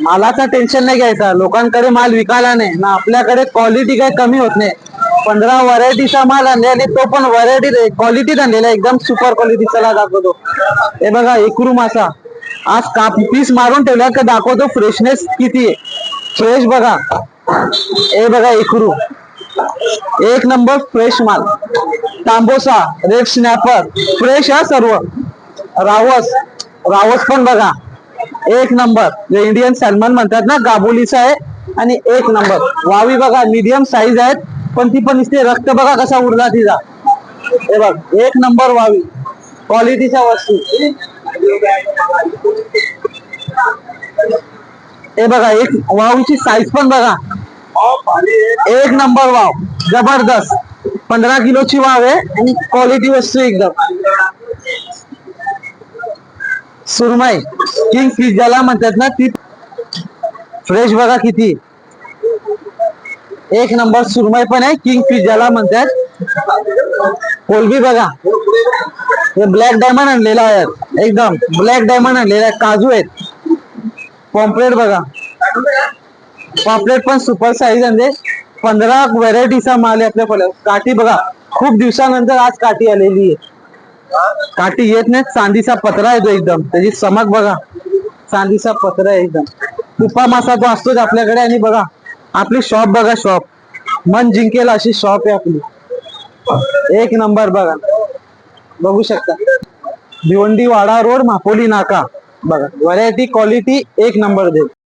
मालाचा टेन्शन नाही घ्यायचा, लोकांकडे माल विकायला नाही ना, आपल्याकडे क्वालिटी काही कमी होत नाही. 15 व्हरायटीचा माल आणले आणि तो पण व्हरायटी क्वालिटी आणलेला एकदम सुपर क्वालिटी. चला दाखवतो. हे बघा एकरू मासा आज पीस मारून ठेवला का दाखवतो फ्रेशनेस किती आहे. फ्रेश बघा. हे बघा एकरू एक नंबर फ्रेश माल. तांबोसा रेड स्नॅपर फ्रेश हा सर्व. रावस रावस पण बघा एक नंबर. जे इंडियन सॅल्मन म्हणतात ना गाबोलीचा आहे आणि एक नंबर. वावी बघा मीडियम साईज आहेत पण ती पण इथे रक्त बघा कसा उरला तिचा. हे बघ एक नंबर वावी क्वालिटीच्या वस्तू. हे बघा एक वावची साईज पण बघा एक नंबर वाव जबरदस्त. 15 किलोची वाव आहे आणि क्वालिटी वस्तू एकदम. सुरमई किंग फिश ज्याला म्हणतात ना ती फ्रेश बघा किती एक नंबर. सुरमई पण आहे किंग फिश ज्याला म्हणतात. कोलबी बघा हे ब्लॅक डायमंड आणलेला आहे एकदम ब्लॅक डायमंड आणलेला आहे. काजू आहेत. पॉम्पलेट बघा पॉम्पलेट पण सुपर साईज म्हणजे 15 व्हरायटीचा माल आहे आपल्या. काठी बघा खूप दिवसानंतर आज काठी आलेली आहे. काठी येत नाही. चांदीचा पत्रा येतो एकदम. त्याची चमक बघा चांदीचा पत्रा आहे एकदम. तुपा मासा तो असतोच आपल्याकडे. आणि बघा आपली शॉप बघा शॉप मन जिंकेल अशी शॉप आहे आपली. एक नंबर बघा बघू शकता. भिवंडी वाडा रोड मापोली नाका बघा. व्हरायटी क्वालिटी एक नंबर दे.